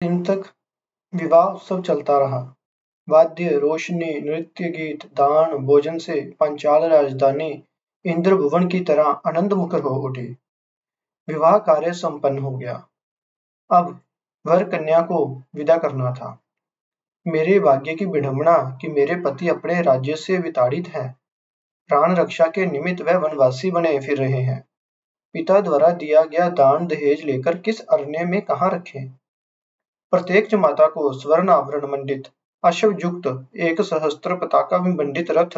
दिन तक विवाह उत्सव चलता रहा। वाद्य, रोशनी, नृत्य, गीत, दान, भोजन से पांचाल राजधानी इंद्रभुवन की तरह आनंदमुखर हो उठी। विवाह कार्य संपन्न हो गया। अब वर कन्या को विदा करना था। मेरे भाग्य की विडंबना कि मेरे पति अपने राज्य से विताड़ित हैं। प्राण रक्षा के निमित्त वह वनवासी बने फिर रहे हैं। पिता द्वारा दिया गया दान दहेज लेकर किस अरण्य में कहाँ रखें? प्रत्येक जमाता को स्वर्ण आभरण मंडित अश्वयुक्त एक सहस्त्र पताका विमंडित रथ,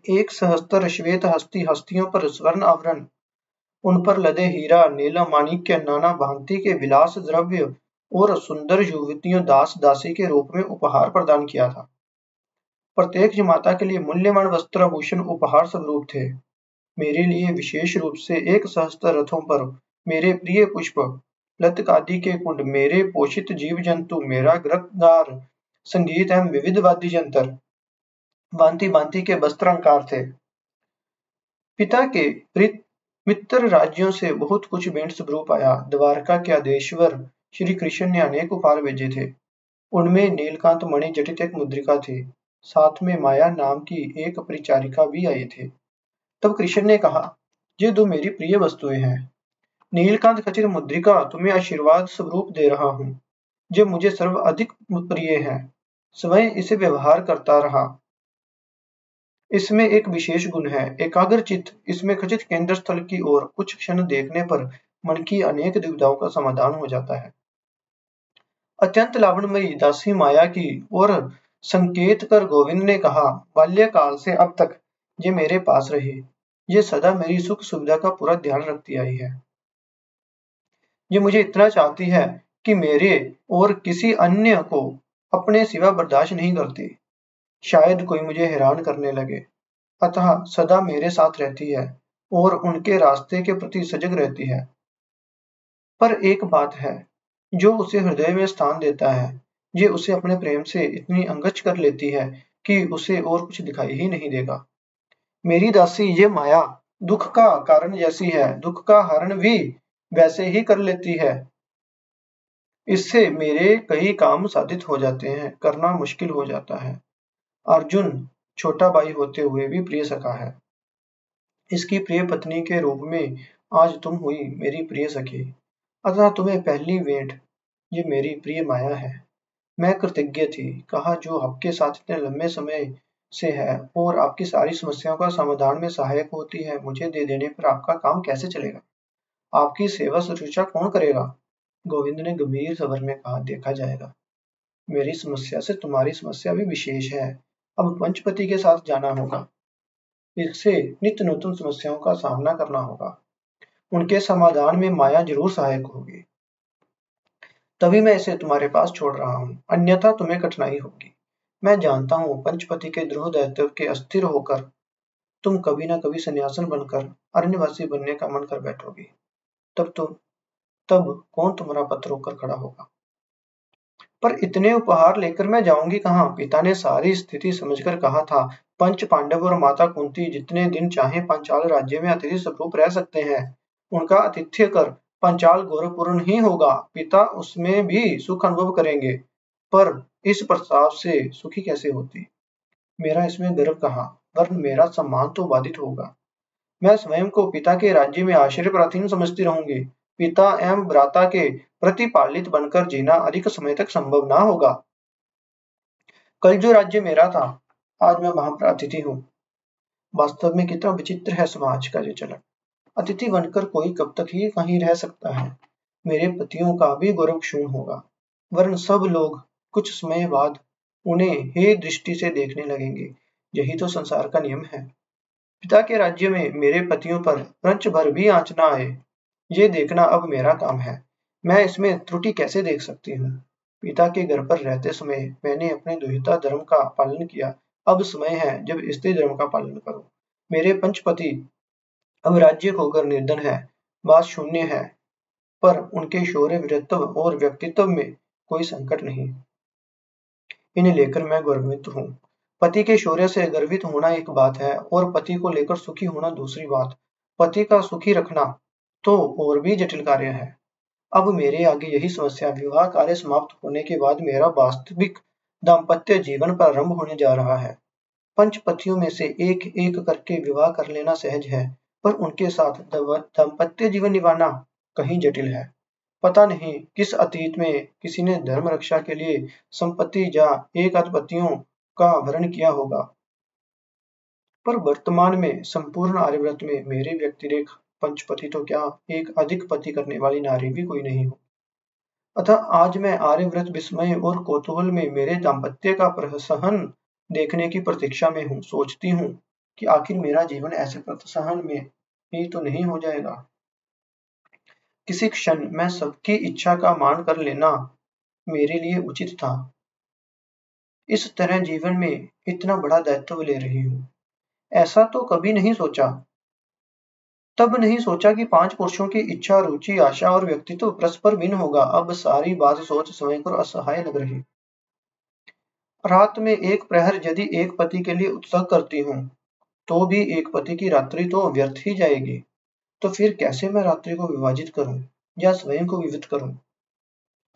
एक सहस्त्र श्वेत हस्ती हस्तियों पर स्वर्ण आवरण, उन पर लदे हीरा नीलम माणिक्य नाना भांति के विलास द्रव्य और सुंदर युवतियों दास दासी के रूप में उपहार प्रदान किया था। प्रत्येक जमाता के लिए मूल्यवान वस्त्र आभूषण उपहार स्वरूप थे। मेरे लिए विशेष रूप से एक सहस्त्र रथों पर मेरे प्रिय पुष्प लतकादि के कुंड, मेरे पोषित जीव जंतु, मेरा गृहद्वार, संगीत एवं विविध वाद्य यंत्र, भांति भांति के वस्त्रालंकार थे। पिता के मित्र राज्यों से बहुत कुछ भेंट स्वरूप आया। द्वारका के आदेश्वर श्री कृष्ण ने अनेक उपहार भेजे थे। उनमें नीलकांत मणि जटित एक मुद्रिका थी। साथ में माया नाम की एक परिचारिका भी आई थी। तब कृष्ण ने कहा, ये दो मेरी प्रिय वस्तुएं हैं। नीलकांत खचित मुद्रिका तुम्हें आशीर्वाद स्वरूप दे रहा हूँ। जो मुझे सर्व अधिक प्रिय है। स्वयं इसे व्यवहार करता रहा। इसमें एक विशेष गुण है, एकाग्र चित्त। इसमें खचित केंद्र स्थल की ओर कुछ क्षण देखने पर मन की अनेक दुविधाओं का समाधान हो जाता है। अत्यंत लावण्यमयी दासी माया की ओर संकेत कर गोविंद ने कहा, बाल्यकाल से अब तक ये मेरे पास रही। ये सदा मेरी सुख सुविधा का पूरा ध्यान रखती आई है। ये मुझे इतना चाहती है कि मेरे और किसी अन्य को अपने सिवा बर्दाश्त नहीं करती। शायद कोई मुझे हैरान करने लगे, अतः सदा मेरे साथ रहती है और उनके रास्ते के प्रति सजग रहती है। पर एक बात है, जो उसे हृदय में स्थान देता है, ये उसे अपने प्रेम से इतनी अंगच कर लेती है कि उसे और कुछ दिखाई ही नहीं देगा। मेरी दासी ये माया दुख का कारण जैसी है, दुख का हरण भी वैसे ही कर लेती है। इससे मेरे कई काम साधित हो जाते हैं, करना मुश्किल हो जाता है। अर्जुन छोटा भाई होते हुए भी प्रिय सखा है। इसकी प्रिय पत्नी के रूप में आज तुम हुई मेरी प्रिय सखी। अतः तुम्हें पहली भेंट ये मेरी प्रिय माया है। मैं कृतज्ञ थी, कहा जो आपके साथ इतने लंबे समय से है और आपकी सारी समस्याओं का समाधान में सहायक होती है, मुझे दे देने पर आपका काम कैसे चलेगा? आपकी सेवा शुश्रूषा कौन करेगा? गोविंद ने गंभीर स्वर में कहा, देखा जाएगा। मेरी समस्या से तुम्हारी समस्या भी विशेष है। अब पंचपति के साथ जाना होगा। इससे नित्य नूतन समस्याओं का सामना करना होगा। उनके समाधान में माया जरूर सहायक होगी। तभी मैं इसे तुम्हारे पास छोड़ रहा हूँ, अन्यथा तुम्हें कठिनाई होगी। मैं जानता हूँ पंचपति के द्रोह दायित्व के अस्थिर होकर तुम कभी न कभी सन्यासन बनकर अरण्यवासी बनने का मन कर बैठोगी। तब कौन तुम्हारा पथ रोककर खड़ा होगा? पर इतने उपहार लेकर मैं जाऊंगी कहाँ? पिता ने सारी स्थिति समझकर कहा था, पंच पांडव और माता कुंती जितने दिन चाहे पांचाल राज्य में अतिथि स्वरूप रह सकते हैं। उनका आतिथ्य कर पांचाल गौरवपूर्ण ही होगा। पिता उसमें भी सुख अनुभव करेंगे। पर इस प्रस्ताव से सुखी कैसे होती? मेरा इसमें गर्व कहाँ, वरन मेरा सम्मान तो बाधित होगा। मैं स्वयं को पिता के राज्य में आश्चर्य प्राचीन समझती रहूंगी। पिता एवं भ्राता के प्रतिपालित बनकर जीना अधिक समय तक संभव ना होगा। कल जो राज्य मेरा था, आज मैं वहां पर अतिथि हूँ। वास्तव में कितना विचित्र है समाज का ये चलन। अतिथि बनकर कोई कब तक ही कहीं रह सकता है। मेरे पतियों का भी गौरव क्षुण्ण होगा, वरन सब लोग कुछ समय बाद उन्हें हे दृष्टि से देखने लगेंगे। यही तो संसार का नियम है। पिता के राज्य में मेरे पतियों पर रंच भर भी आंच न आए, ये देखना अब मेरा काम है। मैं इसमें त्रुटि कैसे देख सकती हूँ? पिता के घर पर रहते समय मैंने अपने दुहिता धर्म का पालन किया। अब समय है जब स्त्री धर्म का पालन करूं। मेरे पंचपति अब राज्य खोकर निर्धन है, बात शून्य है, पर उनके शौर्य वीरत्व और व्यक्तित्व में कोई संकट नहीं। इन्हें लेकर मैं गर्वित हूँ। पति के शौर्य से गर्वित होना एक बात है और पति को लेकर सुखी होना दूसरी बात। पति का सुखी रखना तो और भी जटिल कार्य है। अब मेरे आगे यही समस्या, विवाह कार्य समाप्त होने के बाद मेरा वास्तविक दाम्पत्य जीवन प्रारंभ होने जा रहा है। पंचपतियों में से एक एक करके विवाह कर लेना सहज है, पर उनके साथ दाम्पत्य जीवन निभाना कहीं जटिल है। पता नहीं किस अतीत में किसी ने धर्म रक्षा के लिए संपत्ति या एकाध पतियों का वर्ण किया होगा, पर वर्तमान में संपूर्ण आर्यव्रत में मेरे व्यतिरेक पंचपति तो क्या, एक अधिक पति करने वाली नारी भी कोई नहीं हो। अतः आज मैं आर्यव्रत विस्मय और कौतूहल में मेरे दाम्पत्य का प्रहसन देखने की प्रतीक्षा में हूँ। सोचती हूँ कि आखिर मेरा जीवन ऐसे प्रहसन में ही तो नहीं हो जाएगा। किसी क्षण मैं सबकी इच्छा का मान कर लेना मेरे लिए उचित था। इस तरह जीवन में इतना बड़ा दायित्व ले रही हूँ, ऐसा तो कभी नहीं सोचा। तब नहीं सोचा कि 5 पुरुषों की इच्छा, रुचि, आशा और व्यक्तित्व परस्पर भिन्न होगा। अब सारी बात सोच स्वयं को असहाय लग रही। रात में एक प्रहर यदि एक पति के लिए उत्सर्ग करती हूँ, तो भी एक पति की रात्रि तो व्यर्थ ही जाएगी। तो फिर कैसे मैं रात्रि को विभाजित करूं या स्वयं को विविध करूं?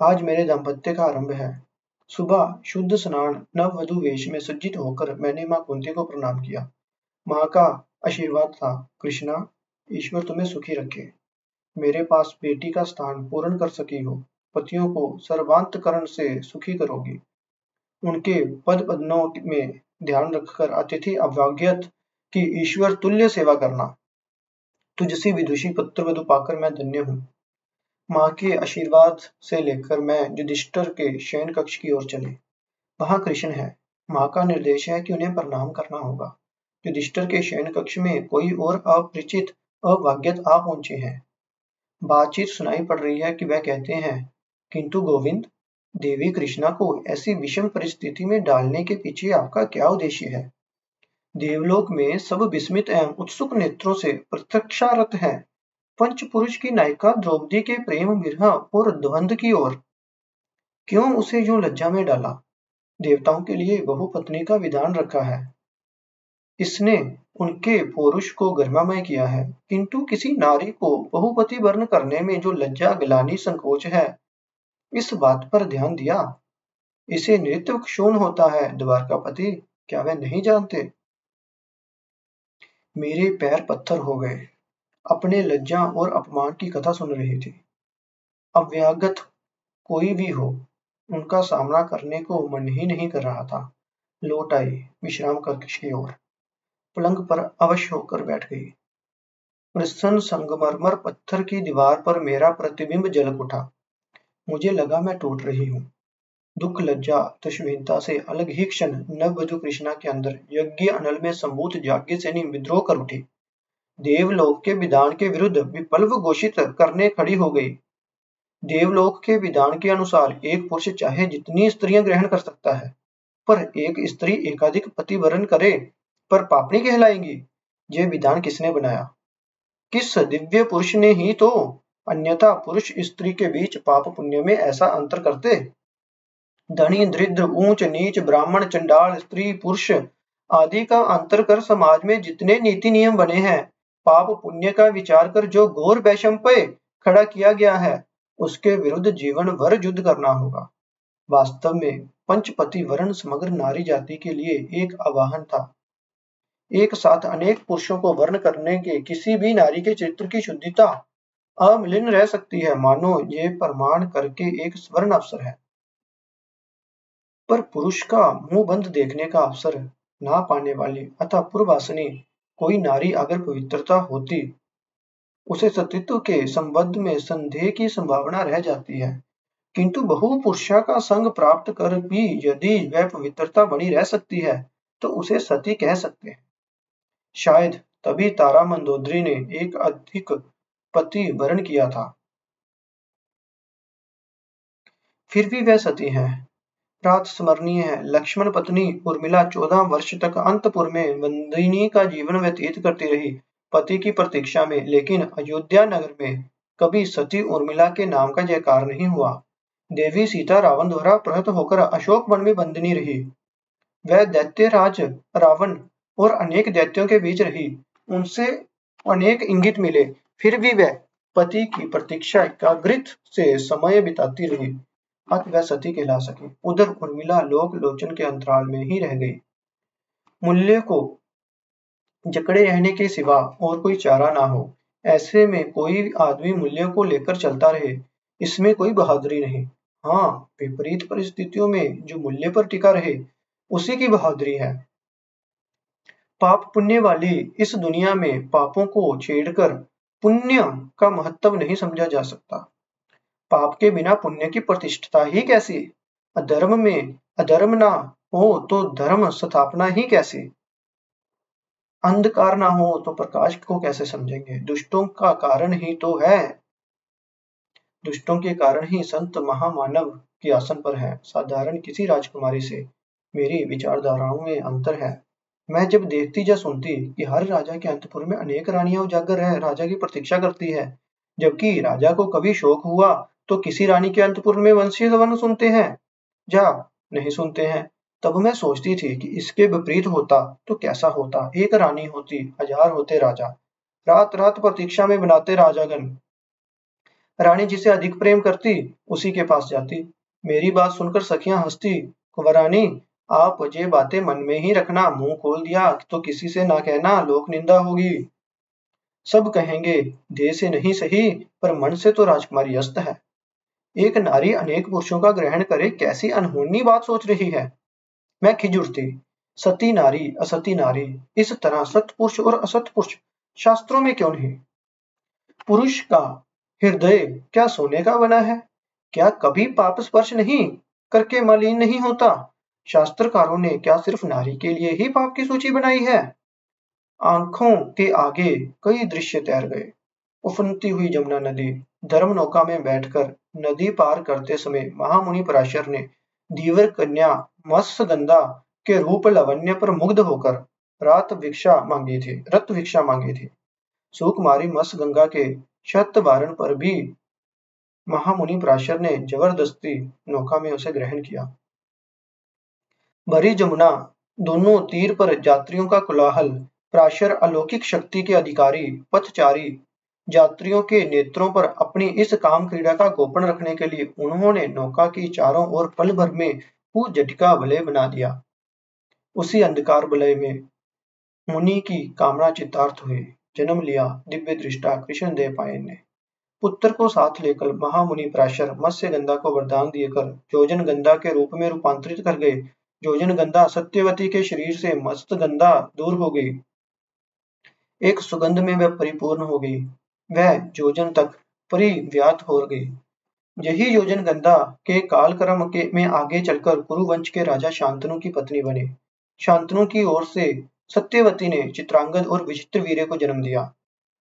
आज मेरे दाम्पत्य का आरंभ है। सुबह शुद्ध स्नान, नववधू वेश में सज्जित होकर मैंने माँ कुंती को प्रणाम किया। माँ का आशीर्वाद था, कृष्णा, ईश्वर तुम्हें सुखी रखे। मेरे पास बेटी का स्थान पूर्ण कर सकी हो, पतियों को सर्वांतकरण से सुखी करोगी। उनके पद पद्मों में ध्यान रखकर अतिथि अभ्यागत की ईश्वर तुल्य सेवा करना। तुझसी विदुषी पुत्रवधू पाकर मैं धन्य हूँ। माँ के आशीर्वाद से लेकर मैं युधिष्ठिर के शयन कक्ष की ओर चले। वहां कृष्ण है। माँ का निर्देश है कि उन्हें प्रणाम करना होगा। युधिष्ठिर के शयन कक्ष में कोई और अपरिचित अभाग्यत आ पहुंचे हैं। बातचीत सुनाई पड़ रही है कि वह कहते हैं, किंतु गोविंद, देवी कृष्णा को ऐसी विषम परिस्थिति में डालने के पीछे आपका क्या उद्देश्य है? देवलोक में सब विस्मित एवं उत्सुक नेत्रों से प्रतीक्षारत हैं। पंचपुरुष की नायिका द्रौपदी के प्रेम, विरह और द्वंद्व की ओर। क्यों उसे यूं लज्जा में डाला? देवताओं के लिए बहुपत्नी का विधान रखा है। इसने उनके पौरुष को गरिमामय किया है, किंतु किसी नारी को बहुपति वर्ण करने में जो लज्जा, ग्लानि, संकोच है, इस बात पर ध्यान दिया? इसे नृत्य क्षोण होता है द्वारकापति, क्या वह नहीं जानते? मेरे पैर पत्थर हो गए। अपने लज्जा और अपमान की कथा सुन रही थी। अव्यागत कोई भी हो, उनका सामना करने को मन ही नहीं कर रहा था। लौट आई विश्राम कक्ष की ओर। पलंग पर अवश्य होकर बैठ गई। प्रसन्न संगमरमर पत्थर की दीवार पर मेरा प्रतिबिंब झलक उठा। मुझे लगा मैं टूट रही हूँ। दुख, लज्जा, तुष्टहीनता से अलग ही क्षण नववधू कृष्णा के अंदर यज्ञ अनल में संभूत याज्ञसेनी विद्रोह कर उठी। देवलोक के विधान के विरुद्ध विप्लव घोषित करने खड़ी हो गई। देवलोक के विधान के अनुसार एक पुरुष चाहे जितनी स्त्रियां ग्रहण कर सकता है, पर एक स्त्री एकाधिक पति वरण करे पर पापनी कहलाएगी। ये विधान किसने बनाया? किस दिव्य पुरुष ने ही तो, अन्यथा पुरुष स्त्री के बीच पाप पुण्य में ऐसा अंतर करते? धनी, दरिद्र, ऊंच नीच, ब्राह्मण, चंडाल, स्त्री, पुरुष आदि का अंतर कर समाज में जितने नीति नियम बने हैं, पाप पुण्य का विचार कर जो घोर वैषम्य खड़ा किया गया है, उसके विरुद्ध जीवन भर युद्ध करना होगा। वास्तव में पंचपति वर्ण समग्र नारी जाति के लिए एक आह्वान था। एक साथ अनेक पुरुषों को वर्ण करने के किसी भी नारी के चरित्र की शुद्धता अमलिन रह सकती है, मानो ये प्रमाण करके एक स्वर्ण अवसर है। पर पुरुष का मुंह बंद देखने का अवसर ना पाने वाली अतः पूर्ववासिनी कोई नारी अगर पवित्रता होती, उसे सतीत्व के संबंध में संदेह की संभावना रह जाती है, किंतु बहुपुरुषा का संग प्राप्त कर भी यदि वह पवित्रता बनी रह सकती है, तो उसे सती कह सकते हैं। शायद तभी तारा मंदोदरी ने एक अधिक पति वरण किया था। फिर भी वह सती है। रात स्मरणीय है। लक्ष्मण पत्नी उर्मिला 14 वर्ष तक अंतपुर में बंदिनी का जीवन व्यतीत करती रही, पति की प्रतीक्षा में। लेकिन अयोध्या नगर में कभी सती उर्मिला के नाम का जयकार नहीं हुआ। देवी सीता रावण द्वारा प्रहत होकर अशोक वन में बंदिनी रही। वह दैत्य राज रावण और अनेक दैत्यों के बीच रही। उनसे अनेक इंगित मिले, फिर भी वह पति की प्रतीक्षा एकाग्रित से समय बिताती रही, अत वह सती कहला सकी। उधर उर्मिला लोक लोचन के अंतराल में ही रह गई। मूल्य को जकड़े रहने के सिवा और कोई चारा ना हो, ऐसे में कोई आदमी मूल्यों को लेकर चलता रहे, इसमें कोई बहादुरी नहीं। हाँ, विपरीत परिस्थितियों में जो मूल्य पर टिका रहे, उसी की बहादुरी है। पाप पुण्य वाली इस दुनिया में पापों को छेड़कर पुण्य का महत्व नहीं समझा जा सकता। पाप के बिना पुण्य की प्रतिष्ठा ही कैसी? अधर्म में अधर्म ना हो तो धर्म स्थापना ही कैसी? अंधकार ना हो तो प्रकाश को कैसे समझेंगे? दुष्टों का कारण ही तो है, दुष्टों के कारण ही संत महामानव के आसन पर है। साधारण किसी राजकुमारी से मेरी विचारधाराओं में अंतर है। मैं जब देखती या सुनती कि हर राजा के अंतपुर में अनेक रानियां उजागर रह राजा की प्रतीक्षा करती है, जबकि राजा को कभी शौक हुआ तो किसी रानी के अंतपुर में वंशीय वन सुनते हैं या नहीं सुनते हैं, तब मैं सोचती थी कि इसके विपरीत होता तो कैसा होता। एक रानी होती, हजार होते राजा, रात रात प्रतीक्षा में बनाते राजागण। रानी जिसे अधिक प्रेम करती उसी के पास जाती। मेरी बात सुनकर सखियां हंसती। कुंवरानी, आप ये बातें मन में ही रखना, मुंह खोल दिया तो किसी से ना कहना, लोक निंदा होगी। सब कहेंगे देह से नहीं सही पर मन से तो राजकुमारी अस्त है। एक नारी अनेक पुरुषों का ग्रहण करे, कैसी अनहोनी बात सोच रही है। मैं खिज उठती। सती नारी असती नारी, इस तरह सत्पुरुष और असत्पुरुष शास्त्रों में क्यों नहीं? पुरुष का हृदय क्या सोने का बना है? क्या कभी पाप स्पर्श नहीं करके मलिन नहीं होता? शास्त्रकारों ने क्या सिर्फ नारी के लिए ही पाप की सूची बनाई है? आंखों के आगे कई दृश्य तैर गए। उफनती हुई जमुना नदी, धर्म नौका में बैठकर नदी पार करते समय महामुनि पराशर ने धीवर कन्या मत्स्यगंधा के रूप लावण्य पर मुग्ध होकर रत भिक्षा मांगी थी। सुकुमारी मत्स्यगंगा के शत वारण पर भी महामुनि पराशर ने जबरदस्ती नौका में उसे ग्रहण किया। भरी जमुना, दोनों तीर पर यात्रियों का कोलाहल। पराशर अलौकिक शक्ति के अधिकारी, पथचारी यात्रियों के नेत्रों पर अपनी इस काम क्रीड़ा का गोपन रखने के लिए उन्होंने नौका की चारों ओर पल भर में झटका वलय बना दिया। उसी अंधकार वलय में मुनि की कामना चितार्थ हुई। जन्म लिया दिव्य दृष्टा कृष्णदेव पायन ने। पुत्र को साथ लेकर महामुनि पराशर मत्स्यगंधा को वरदान देकर योजन गंधा के रूप में रूपांतरित कर गए। योजन गंधा सत्यवती के शरीर से मत्स्यगंधा दूर हो गई, एक सुगंध में वह परिपूर्ण हो गई, वह योजन तक परिव्याप्त हो गई। यही योजन गंधा के कालक्रम में आगे चलकर कुरुवंश के राजा शांतनु की पत्नी बने। शांतनु की ओर से सत्यवती ने चित्रांगद और विचित्रवीर्य को जन्म दिया।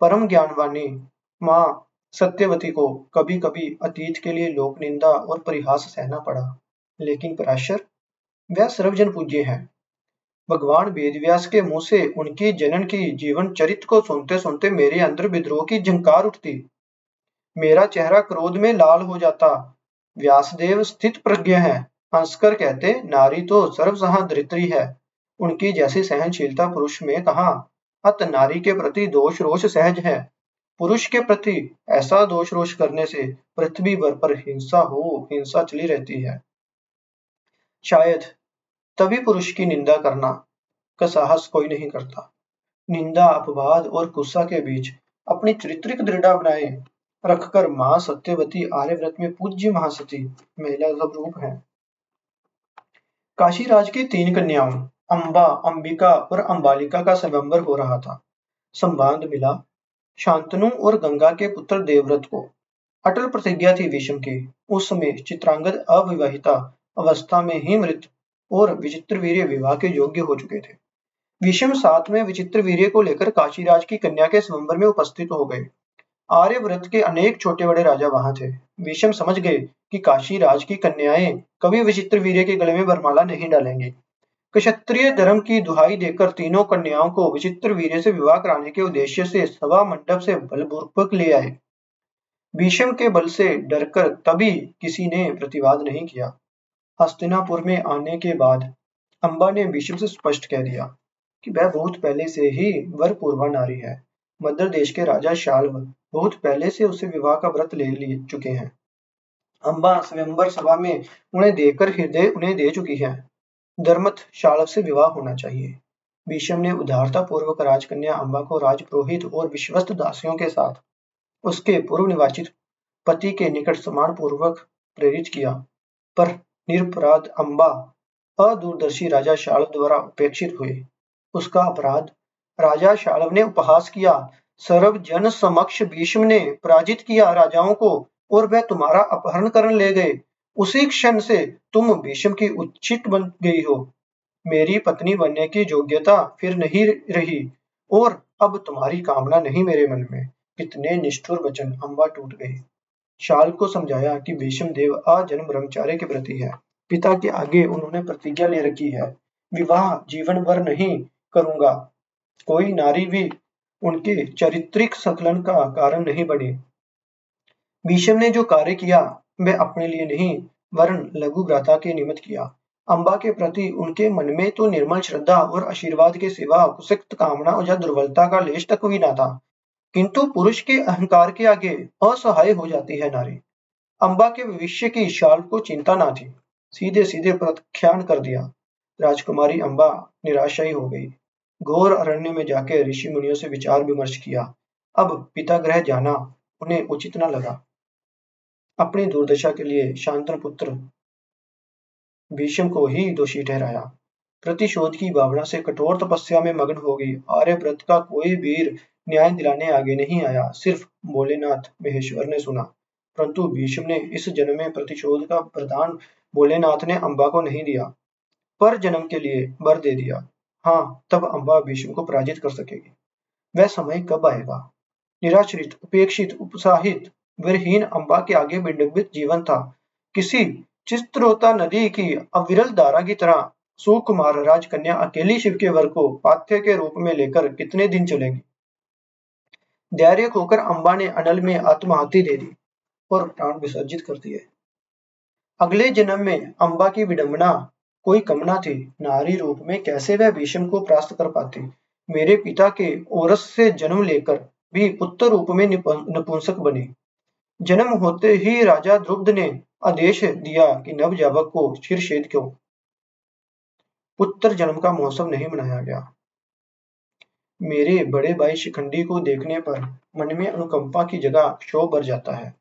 परम ज्ञानवानी मां सत्यवती को कभी कभी अतीत के लिए लोक निंदा और परिहास सहना पड़ा, लेकिन पराशर वह सर्वजन पूज्य है। भगवान वेदव्यास के मुंह से उनकी जनन की जीवन चरित्र को सुनते सुनते मेरे अंदर विद्रोह की झंकार उठती। मेरा चेहरा क्रोध में लाल हो जाता। व्यासदेव स्थित प्रज्ञ है, हंसकर कहते, नारी तो सर्वसहा धरित्री है, उनकी जैसी सहनशीलता पुरुष में कहाँ। अत नारी के प्रति दोष रोष सहज है, पुरुष के प्रति ऐसा दोष रोष करने से पृथ्वी भर पर हिंसा चली रहती है। शायद तभी पुरुष की निंदा करना का साहस कोई नहीं करता। निंदा, अपवाद और गुस्सा के बीच अपनी चारित्रिक दृढ़ता बनाए रखकर मां सत्यवती आर्यव्रत में पूज्य महासती महिला स्वरूप है। काशीराज की 3 कन्याओं अंबा, अंबिका और अंबालिका का स्वयंवर हो रहा था। संवाद मिला शांतनु और गंगा के पुत्र देवव्रत को। अटल प्रतिज्ञा थी भीष्म की। उस समय चित्रांगद अविवाहिता अवस्था में ही मृत और विचित्रवीर्य विवाह के योग्य हो चुके थे। भीष्म साथ में विचित्रवीर्य को लेकर काशीराज की कन्या के स्वयंवर में उपस्थित हो गए। आर्यव्रत के अनेक छोटे बड़े राजा वहां थे। भीष्म समझ गए कि काशीराज की कन्याएं कभी विचित्रवीर्य के गले में वरमाला नहीं डालेंगी। क्षत्रिय धर्म की दुहाई देकर तीनों कन्याओं को विचित्रवीर्य से विवाह कराने के उद्देश्य से सभा मंडप से बलपूर्वक ले आए। भीष्म के बल से डरकर तभी किसी ने प्रतिवाद नहीं किया। हस्तिनापुर में आने के बाद अंबा ने भीष्म से स्पष्ट कह दिया कि वह बहुत पहले से ही वरपूर्वा नारी है। मद्र देश के राजा शाल्व बहुत पहले से उसे विवाह का व्रत ले चुके हैं। अम्बा स्वयंवर सभा में उन्हें देकर हृदय उन्हें दे चुकी है। धर्मथ शाल्व से विवाह होना चाहिए। भीष्म ने उदारता पूर्वक राजकन्या अम्बा को राजपुरोहित और विश्वस्त दासियों के साथ उसके पूर्व निवाचित पति के निकट सम्मान पूर्वक प्रेरित किया, पर निरपराध अम्बा अदूरदर्शी राजा शाल्व द्वारा उपेक्षित हुए। उसका अपराध राजा शाल्व ने उपहास किया। सर्व जन समक्ष भीष्म ने पराजित किया राजाओं को और वह तुम्हारा अपहरण कर ले गए। उसी क्षण से तुम भीष्म की उचित बन गई हो। मेरी पत्नी बनने की योग्यता फिर नहीं रही और अब तुम्हारी कामना नहीं मेरे मन में। कितने निष्ठुर वचन। अम्बा टूट गई। शाल्व को समझाया कि भीष्म देव आजन्म ब्रह्मचार्य के प्रति है। पिता के आगे उन्होंने प्रतिज्ञा ले रखी है, विवाह जीवन भर नहीं करूंगा। कोई नारी भी उनके चारित्रिक संकलन का कारण नहीं बनी। भीष्म ने जो कार्य किया वह अपने लिए नहीं वरन लघु भ्राता के निमित्त किया। अम्बा के प्रति उनके मन में तो निर्मल श्रद्धा और आशीर्वाद के सिवा कुसक्त कामना या दुर्बलता का लेश तक भी न था, किंतु पुरुष के अहंकार के आगे असहाय हो जाती है नारी। अम्बा के भविष्य की शाल्व को चिंता न थी। सीधे सीधे प्रत्याख्यान कर दिया। राजकुमारी अम्बा निराशायी हो गई। घोर अरण्य में जाकर ऋषि मुनियों से विचार विमर्श किया। अब पिता गृह जाना उन्हें उचित न लगा। अपनी दुर्दशा के लिए शांतनु पुत्र भीष्म को ही दोषी ठहराया। प्रतिशोध की भावना से कठोर तपस्या में मग्न हो गई। आर्यव्रत का कोई वीर न्याय दिलाने आगे नहीं आया। सिर्फ भोलेनाथ महेश्वर ने सुना, परंतु भीष्म ने इस जन्म में प्रतिशोध का वरदान भोलेनाथ ने अम्बा को नहीं दिया, पर जन्म के लिए वर दे दिया। हाँ, तब अम्बा भीष्म को पराजित कर सकेगी। वह समय कब आएगा? निराश्रित, उपेक्षित, उत्साहित, वीरहीन अम्बा के आगे विडंबित जीवन था। किसी चित्रौता नदी की अविरल धारा की तरह सुकुमार राजकन्या अकेली शिव के वर को पाथ्य के रूप में लेकर कितने दिन चलेगी? धैर्य खोकर अम्बा ने अनल में आत्माहुति दे दी और प्राण विसर्जित कर दिए। अगले जन्म में अम्बा की विडंबना कोई कम न थी। नारी रूप में कैसे वह भीष्म को परास्त कर पाती? मेरे पिता के औरस से जन्म लेकर भी पुत्र रूप में नपुंसक बनी। जन्म होते ही राजा द्रुपद ने आदेश दिया कि नवजावक को शिरच्छेद क्यों पुत्र जन्म का महोत्सव नहीं मनाया गया। मेरे बड़े भाई शिखंडी को देखने पर मन में अनुकंपा की जगह क्षोभ भर जाता है।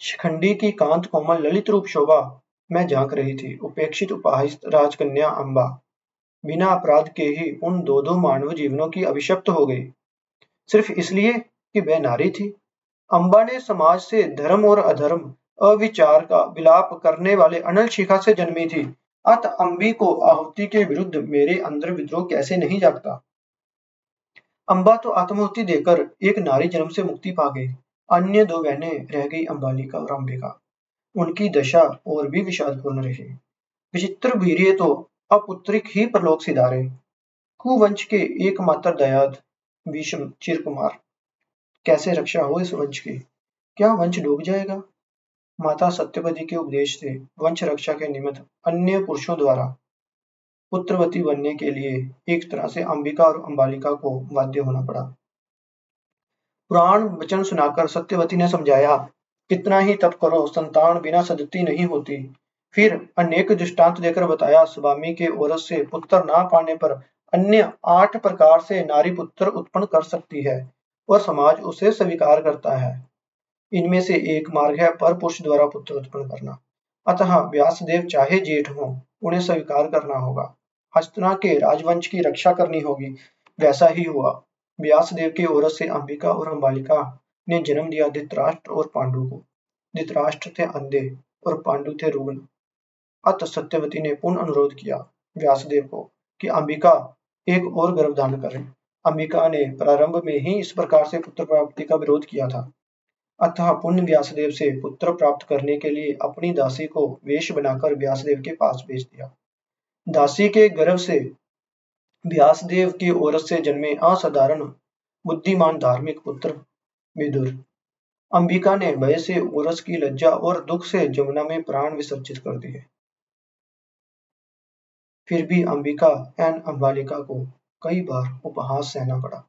शिखंडी की कांत कोमल ललित रूप शोभा मैं झांक रही थी। उपेक्षित उपहासित राजकन्या अम्बा बिना अपराध के ही उन दो मानव जीवनों की अभिशप्त हो गई, सिर्फ इसलिए कि वह नारी थी। अम्बा ने समाज से धर्म और अधर्म अविचार का विलाप करने वाले अनल शिखा से जन्मी थी। अत अम्बी को आहुति के विरुद्ध मेरे अंदर विद्रोह कैसे नहीं जागता? अम्बा तो आत्माहुति देकर एक नारी जन्म से मुक्ति पा गई। अन्य दो बहनें रह गई, अंबालिका और अंबिका। उनकी दशा और भी विषादपूर्ण रही। विचित्र वीर्य तो अपुत्रिक ही परलोक सिधारे। कुवंश के एकमात्र दयाद भीष्म चिरकुमार, कैसे रक्षा हो इस वंश की? क्या वंश डूब जाएगा? माता सत्यवती के उपदेश से वंश रक्षा के निमित्त अन्य पुरुषों द्वारा पुत्रवती बनने के लिए एक तरह से अंबिका और अंबालिका को बाध्य होना पड़ा। पुराण वचन सुनाकर सत्यवती ने समझाया, कितना ही तप करो संतान बिना सदती नहीं होती। फिर अनेक दृष्टांत देकर बताया, स्वामी के औरस से पुत्र ना पाने पर अन्य 8 प्रकार से नारी पुत्र उत्पन्न कर सकती है और समाज उसे स्वीकार करता है। इनमें से एक मार्ग है पर पुरुष द्वारा पुत्र उत्पन्न करना। अतः व्यासदेव चाहे जेठ हो, उन्हें स्वीकार करना होगा। हस्तना के राजवंश की रक्षा करनी होगी। वैसा ही हुआ। व्यासदेव के औरस से अंबिका और अंबालिका ने जन्म दिया धृतराष्ट्र और पांडु को। धृतराष्ट्र थे अंधे और पांडु थे रुग्ण। अत सत्यवती ने पुनः अनुरोध किया व्यासदेव को कि अंबिका एक और गर्भधान करें। अंबिका ने प्रारंभ में ही इस प्रकार से पुत्र प्राप्ति का विरोध किया था। अतः पुण्य व्यासदेव से पुत्र प्राप्त करने के लिए अपनी दासी को वेश बनाकर व्यासदेव के पास भेज दिया। दासी के गर्भ से व्यासदेव की औरत से जन्मे असाधारण बुद्धिमान धार्मिक पुत्र विदुर। अंबिका ने भय से औरस की लज्जा और दुख से जमुना में प्राण विसर्जित कर दिए। फिर भी अंबिका एवं अंबालिका को कई बार उपहास सहना पड़ा।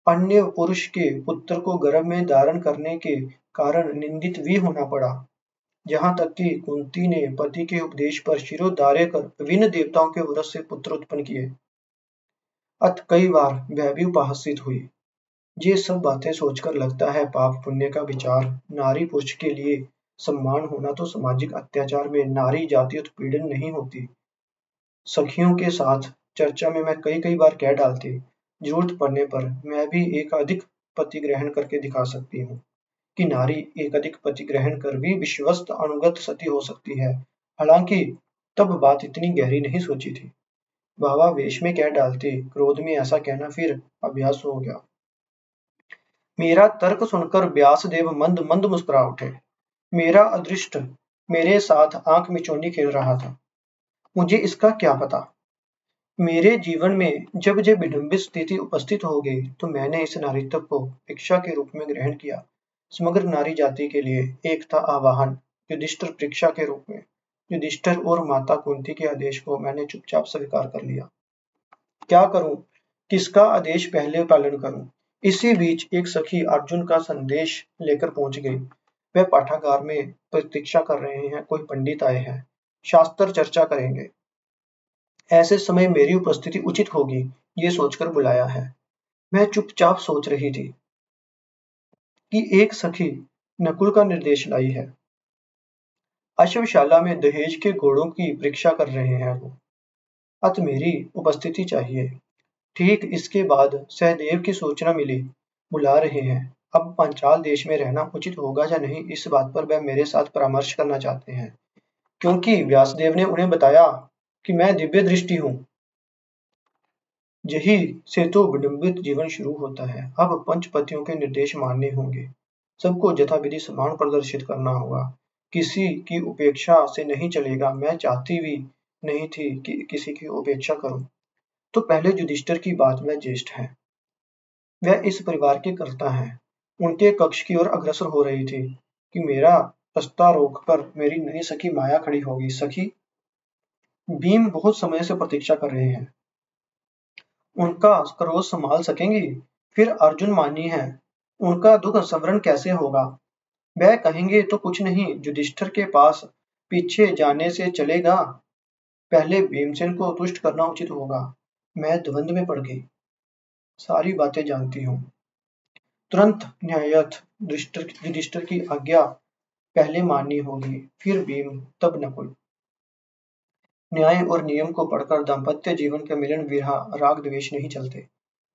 अन्य पुरुष के पुत्र को गर्भ में धारण करने के कारण निंदित भी होना पड़ा। यहाँ तक कि कुंती ने पति के उपदेश पर शिरोधार्य कर विभिन्न देवताओं के वरस से पुत्र उत्पन्न किए। अत कई बार वह भी उपहासित हुई। ये सब बातें सोचकर लगता है पाप पुण्य का विचार। नारी पुरुष के लिए सम्मान होना तो सामाजिक अत्याचार में नारी जाति उत्पीड़न नहीं होती। सखियों के साथ चर्चा में मैं कई बार कह डालती, जरूरत पड़ने पर मैं भी एक अधिक पति ग्रहण करके दिखा सकती हूँ कि नारी एक अधिक पति ग्रहण कर भी विश्वस्त अनुगत सती हो सकती है। हालांकि तब बात इतनी गहरी नहीं सोची थी। भावा वेश में कह डालती, क्रोध में ऐसा कहना फिर अभ्यास हो गया। मेरा तर्क सुनकर व्यासदेव मंद मंद मुस्कुरा उठे। मेरा अदृष्ट मेरे साथ आंख मिचौनी खेल रहा था। मुझे इसका क्या पता। मेरे जीवन में जब जब विडंबित स्थिति उपस्थित हो गई तो मैंने इस नारीत्व को भिक्षा के रूप में ग्रहण किया। समग्र नारी जाति के लिए एक था आवाहन, युधिष्ठिर परीक्षा के रूप में। युधिष्ठिर और माता कुंती के आदेश को मैंने चुपचाप स्वीकार कर लिया। क्या करूं, किसका आदेश पहले पालन करूं। इसी बीच एक सखी अर्जुन का संदेश लेकर पहुंच गई। वे पाठागार में प्रतीक्षा कर रहे हैं, कोई पंडित आए हैं, शास्त्र चर्चा करेंगे। ऐसे समय मेरी उपस्थिति उचित होगी, ये सोचकर बुलाया है। मैं चुपचाप सोच रही थी कि एक सखी नकुल का निर्देश लाई है। अश्वशाला में दहेज के घोड़ों की परीक्षा कर रहे हैं वो। अत मेरी उपस्थिति चाहिए। ठीक इसके बाद सहदेव की सूचना मिली, बुला रहे हैं। अब पांचाल देश में रहना उचित होगा या नहीं, इस बात पर वह मेरे साथ परामर्श करना चाहते हैं, क्योंकि व्यासदेव ने उन्हें बताया कि मैं दिव्य दृष्टि हूँ। यही से तो विडंबित जीवन शुरू होता है। अब पंचपतियों के निर्देश मानने होंगे, सबको यथाविधि सम्मान प्रदर्शित करना होगा, किसी की उपेक्षा से नहीं चलेगा। मैं चाहती भी नहीं थी कि किसी की उपेक्षा करूं। तो पहले युधिष्ठिर की बात, वह ज्येष्ठ है, वह इस परिवार के कर्ता हैं। उनके कक्ष की ओर अग्रसर हो रही थी कि मेरा रास्ता रोककर मेरी नई सखी माया खड़ी होगी। सखी भीम बहुत समय से प्रतीक्षा कर रहे हैं, उनका क्रोध संभाल सकेंगी। फिर अर्जुन मानी है, उनका दुख संवरण कैसे होगा। वह कहेंगे तो कुछ नहीं, युधिष्ठिर के पास पीछे जाने से चलेगा। पहले भीमसेन को तुष्ट करना उचित होगा। मैं द्वंद्व में पड़ गई। सारी बातें जानती हूँ। तुरंत न्यायस्थ युधिष्ठिर की आज्ञा पहले माननी होगी, फिर भीम, तब नकुल। न्याय और नियम को पढ़कर दाम्पत्य जीवन के मिलन विरह राग द्वेष नहीं चलते।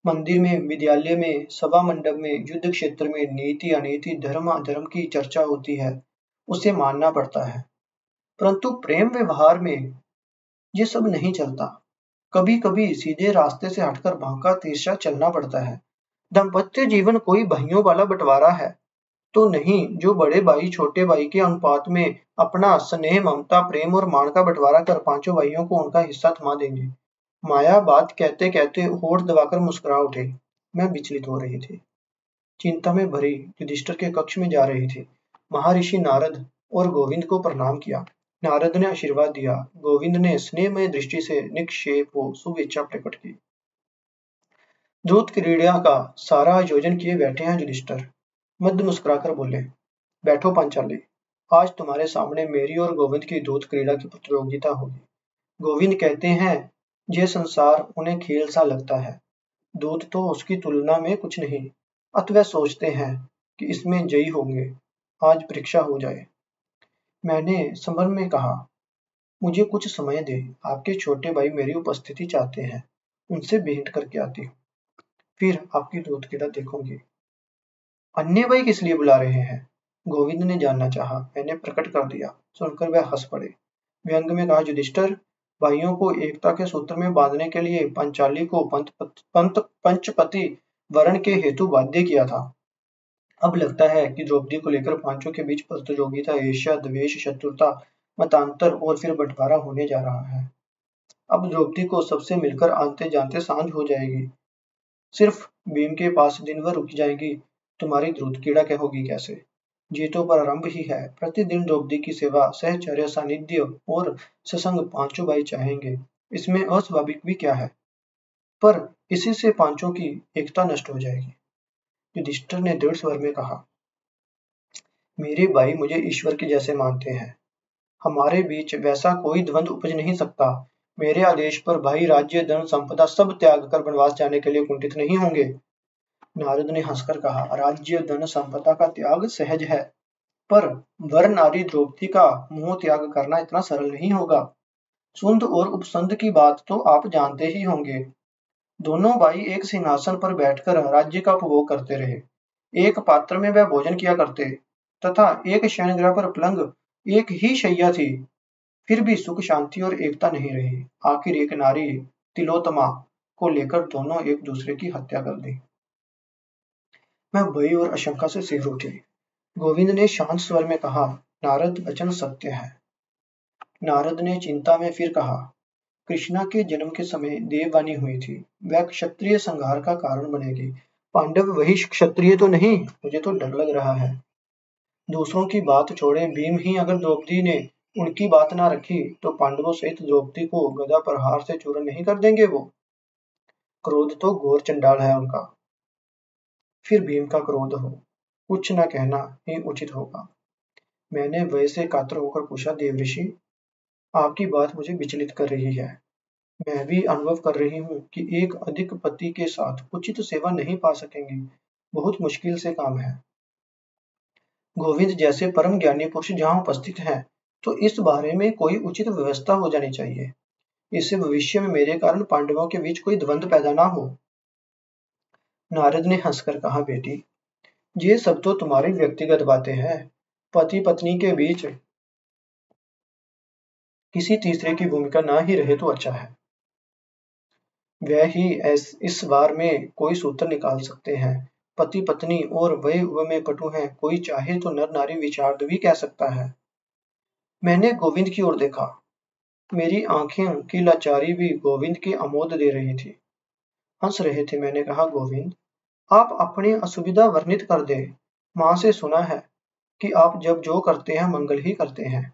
मंदिर में, विद्यालय में, सभा मंडप में, युद्ध क्षेत्र में नीति अनीति, धर्म अधर्म की चर्चा होती है, उसे मानना पड़ता है। परंतु प्रेम व्यवहार में ये सब नहीं चलता। कभी कभी सीधे रास्ते से हटकर बांका तिरछा चलना पड़ता है। दाम्पत्य जीवन कोई भाइयों वाला बंटवारा है तो नहीं, जो बड़े भाई छोटे भाई के अनुपात में अपना स्नेह, ममता, प्रेम और मान का बंटवारा कर पांचों भाइयों को उनका हिस्सा थमा देंगे। माया बात कहते कहते होठ दबाकर मुस्कुरा उठे। मैं विचलित हो रही थी, चिंता में भरी युधिष्ठिर के कक्ष में जा रही थी। महर्षि नारद और गोविंद को प्रणाम किया। नारद ने आशीर्वाद दिया, गोविंद ने स्नेहमय दृष्टि से निक्षेप व शुभेच्छा प्रकट की। दूत क्रीड़ा का सारा आयोजन किए बैठे हैं युधिष्ठिर। मध्य मुस्कुराकर बोले, बैठो पांचाली, आज तुम्हारे सामने मेरी और गोविंद की दूत क्रीड़ा की प्रतियोगिता होगी। गोविंद कहते हैं ये संसार उन्हें खेल सा लगता है, दूत तो उसकी तुलना में कुछ नहीं। अत वह सोचते हैं कि इसमें जयी होंगे। आज परीक्षा हो जाए। मैंने संभ्रम में कहा, मुझे कुछ समय दे, आपके छोटे भाई मेरी उपस्थिति चाहते हैं, उनसे भेंट करके आती हूँ, फिर आपकी दूत क्रीड़ा देखूंगी। अन्य भाई किस लिए बुला रहे हैं? गोविंद ने जानना चाहा। मैंने प्रकट कर दिया। सुनकर वह हंस पड़े। व्यंग में कहा, युधिष्ठिर, भाइयों को एकता के सूत्र में बांधने के लिए पांचाली को पंचपति वरण के हेतु बाध्य किया था। अब लगता है कि द्रौपदी को लेकर पांचों के बीच प्रतियोगिता, ईर्ष्या, द्वेष, शत्रुता, मतांतर और फिर बंटवारा होने जा रहा है। अब द्रौपदी को सबसे मिलकर आते जानते सांझ हो जाएगी। सिर्फ भीम के पास दिन भर रुक जाएगी। तुम्हारी दूत क्रीड़ा होगी कैसे? ये तो प्रारंभ ही है। प्रतिदिन द्रौपदी की सेवा, सहचर्य, सानिध्य और सत्संग पांचों भाई चाहेंगे। इसमें अस्वाभाविक भी क्या है? पर इसी से पांचों की एकता नष्ट हो जाएगी। युधिष्ठिर ने दृढ़ स्वर में कहा, मेरे भाई मुझे ईश्वर के जैसे मानते हैं। हमारे बीच वैसा कोई द्वंद्व उपज नहीं सकता। मेरे आदेश पर भाई राज्य, धन, संपदा सब त्याग कर वनवास जाने के लिए कुंठित नहीं होंगे। नारद ने हंसकर कहा, राज्य, धन, संपदा का त्याग सहज है, पर वर नारी द्रौपदी का मोह त्याग करना इतना सरल नहीं होगा। सुंद और उपसंद की बात तो आप जानते ही होंगे। दोनों भाई एक सिंहासन पर बैठकर राज्य का उपभोग करते रहे। एक पात्र में वह भोजन किया करते तथा एक शयनगृह पर पलंग, एक ही शैया थी। फिर भी सुख, शांति और एकता नहीं रही। आखिर एक नारी तिलोत्तमा को लेकर दोनों एक दूसरे की हत्या कर दी। मैं भय और आशंका से सिर उठी। गोविंद ने शांत स्वर में कहा, नारद, वचन सत्य है। नारद ने चिंता में फिर कहा, कृष्णा के जन्म के समय देववाणी हुई थी, वह क्षत्रिय संहार का कारण बनेगी। पांडव वही क्षत्रिय तो नहीं, मुझे तो डर लग रहा है। दूसरों की बात छोड़े, भीम ही अगर द्रौपदी ने उनकी बात ना रखी तो पांडवों सहित द्रौपदी को गदा प्रहार से चूर्ण नहीं कर देंगे वो। क्रोध तो घोर चंडाल है उनका। फिर भीम का क्रोध हो, कुछ न कहना ही उचित होगा। मैंने भय से कातर होकर पूछा, देवऋषि, आपकी बात मुझे विचलित कर रही है। मैं भी अनुभव कर रही हूँ कि एक अधिक पति के साथ उचित सेवा नहीं पा सकेंगे। बहुत मुश्किल से काम है। गोविंद जैसे परम ज्ञानी पुरुष जहाँ उपस्थित हैं, तो इस बारे में कोई उचित व्यवस्था हो जानी चाहिए। इससे भविष्य में मेरे कारण पांडवों के बीच कोई द्वंद्व पैदा ना हो। नारद ने हंसकर कहा, बेटी, ये सब तो तुम्हारी व्यक्तिगत बातें हैं। पति पत्नी के बीच किसी तीसरे की भूमिका ना ही रहे तो अच्छा है। वह ही इस बार में कोई सूत्र निकाल सकते हैं। पति पत्नी और वह में पटु हैं, कोई चाहे तो नर नारी विचार भी कह सकता है। मैंने गोविंद की ओर देखा। मेरी आंखें की लाचारी भी गोविंद की आमोद दे रही थी। हंस रहे थे। मैंने कहा, गोविंद, आप अपनी असुविधा वर्णित कर दे। माँ से सुना है कि आप जब जो करते हैं मंगल ही करते हैं।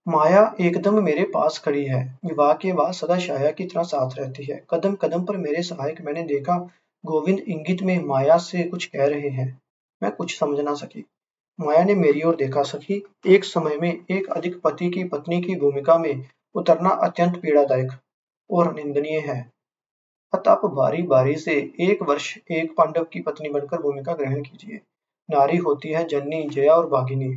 माया एकदम मेरे पास खड़ी है। विवाह के बाद सदा छाया की तरह साथ रहती है। कदम कदम पर मेरे सहायक। मैंने देखा गोविंद इंगित में माया से कुछ कह रहे हैं। मैं कुछ समझ ना सकी। माया ने मेरी ओर देखा। सखी, एक समय में एक अधिक पति की पत्नी की भूमिका में उतरना अत्यंत पीड़ादायक और निंदनीय है। अतः आप बारी बारी से एक वर्ष एक पांडव की पत्नी बनकर भूमिका ग्रहण कीजिए। नारी होती है जननी, जया और भागिनी।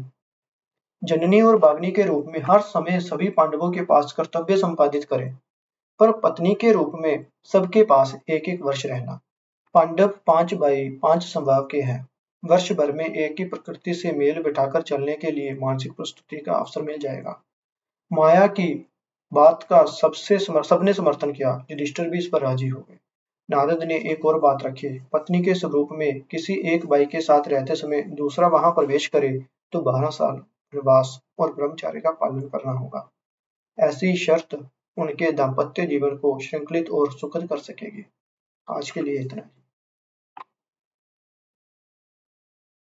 जननी और भाग्नि के रूप में हर समय सभी पांडवों के पास कर्तव्य संपादित करें, पर पत्नी के रूप में सबके पास एक एक वर्ष रहना। पांडव 5 भाई 5 स्वभाव के हैं। वर्ष भर में एक ही प्रकृति से मेल बिठाकर चलने के लिए मानसिक प्रस्तुति का अवसर मिल जाएगा। माया की बात का सबने समर्थन किया। युधिष्ठिर भी इस पर राजी हो गए। नारद ने एक और बात रखी, पत्नी के स्वरूप में किसी एक भाई के साथ रहते समय दूसरा वहां प्रवेश करे तो 12 साल वनवास और ब्रह्मचर्य का पालन करना होगा। ऐसी शर्त उनके दाम्पत्य जीवन को श्रृंखलित और सुखद कर सकेगी। आज के लिए इतना ही।